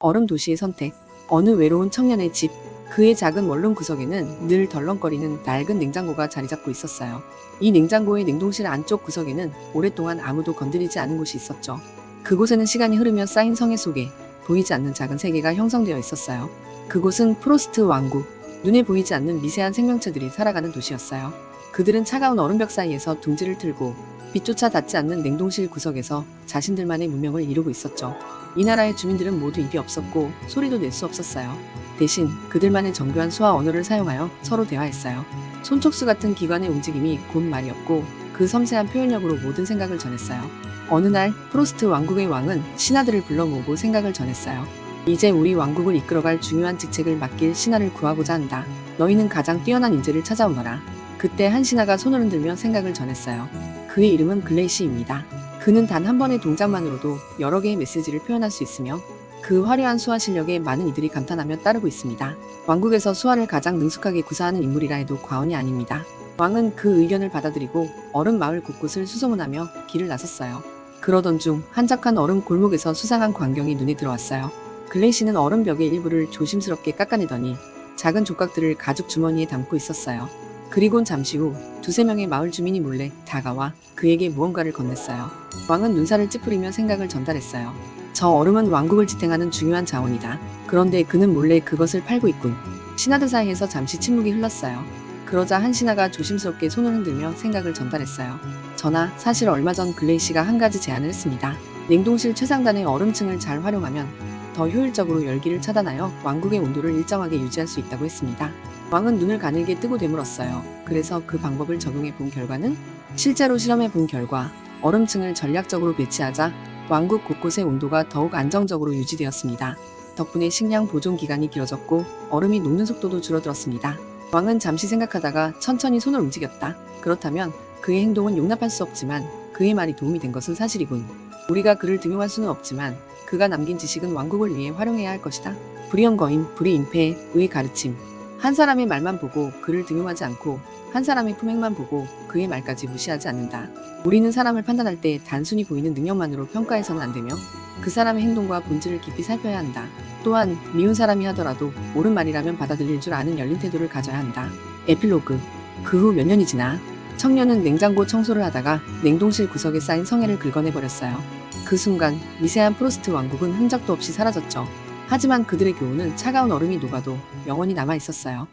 얼음 도시의 선택. 어느 외로운 청년의 집. 그의 작은 원룸 구석에는 늘 덜렁거리는 낡은 냉장고가 자리 잡고 있었어요. 이 냉장고의 냉동실 안쪽 구석에는 오랫동안 아무도 건드리지 않은 곳이 있었죠. 그곳에는 시간이 흐르며 쌓인 성에 속에 보이지 않는 작은 세계가 형성되어 있었어요. 그곳은 프로스트 왕국. 눈에 보이지 않는 미세한 생명체들이 살아가는 도시였어요. 그들은 차가운 얼음벽 사이에서 둥지를 틀고 빛조차 닿지 않는 냉동실 구석에서 자신들만의 문명을 이루고 있었죠. 이 나라의 주민들은 모두 입이 없었고 소리도 낼 수 없었어요. 대신 그들만의 정교한 수화 언어를 사용하여 서로 대화했어요. 손촉수 같은 기관의 움직임이 곧 말이었고 그 섬세한 표현력으로 모든 생각을 전했어요. 어느 날 프로스트 왕국의 왕은 신하들을 불러 모으고 생각을 전했어요. 이제 우리 왕국을 이끌어갈 중요한 직책을 맡길 신하를 구하고자 한다. 너희는 가장 뛰어난 인재를 찾아오너라. 그때 한 신하가 손을 흔들며 생각을 전했어요. 그의 이름은 글레이시입니다. 그는 단 한 번의 동작만으로도 여러 개의 메시지를 표현할 수 있으며 그 화려한 수화 실력에 많은 이들이 감탄하며 따르고 있습니다. 왕국에서 수화를 가장 능숙하게 구사하는 인물이라 해도 과언이 아닙니다. 왕은 그 의견을 받아들이고 얼음 마을 곳곳을 수소문하며 길을 나섰어요. 그러던 중 한적한 얼음 골목에서 수상한 광경이 눈에 들어왔어요. 글레이시는 얼음 벽의 일부를 조심스럽게 깎아내더니 작은 조각들을 가죽 주머니에 담고 있었어요. 그리곤 잠시 후 두세 명의 마을 주민이 몰래 다가와 그에게 무언가를 건넸어요. 왕은 눈살을 찌푸리며 생각을 전달했어요. 저 얼음은 왕국을 지탱하는 중요한 자원이다. 그런데 그는 몰래 그것을 팔고 있군. 신하들 사이에서 잠시 침묵이 흘렀어요. 그러자 한 신하가 조심스럽게 손을 흔들며 생각을 전달했어요. 전하, 사실 얼마 전 글레이시가 한 가지 제안을 했습니다. 냉동실 최상단의 얼음층을 잘 활용하면 더 효율적으로 열기를 차단하여 왕국의 온도를 일정하게 유지할 수 있다고 했습니다. 왕은 눈을 가늘게 뜨고 되물었어요. 그래서 그 방법을 적용해 본 결과는? 실제로 실험해 본 결과 얼음층을 전략적으로 배치하자 왕국 곳곳의 온도가 더욱 안정적으로 유지되었습니다. 덕분에 식량 보존 기간이 길어졌고 얼음이 녹는 속도도 줄어들었습니다. 왕은 잠시 생각하다가 천천히 손을 움직였다. 그렇다면 그의 행동은 용납할 수 없지만 그의 말이 도움이 된 것은 사실이군. 우리가 그를 등용할 수는 없지만 그가 남긴 지식은 왕국을 위해 활용해야 할 것이다. 불의언거인 불의임패의 가르침. 한 사람의 말만 보고 그를 등용하지 않고 한 사람의 품행만 보고 그의 말까지 무시하지 않는다. 우리는 사람을 판단할 때 단순히 보이는 능력만으로 평가해서는 안 되며 그 사람의 행동과 본질을 깊이 살펴야 한다. 또한 미운 사람이 하더라도 옳은 말이라면 받아들일 줄 아는 열린 태도를 가져야 한다. 에필로그. 그 후 몇 년이 지나 청년은 냉장고 청소를 하다가 냉동실 구석에 쌓인 성에를 긁어내버렸어요. 그 순간 미세한 프로스트 왕국은 흔적도 없이 사라졌죠. 하지만 그들의 교훈은 차가운 얼음이 녹아도 영원히 남아 있었어요.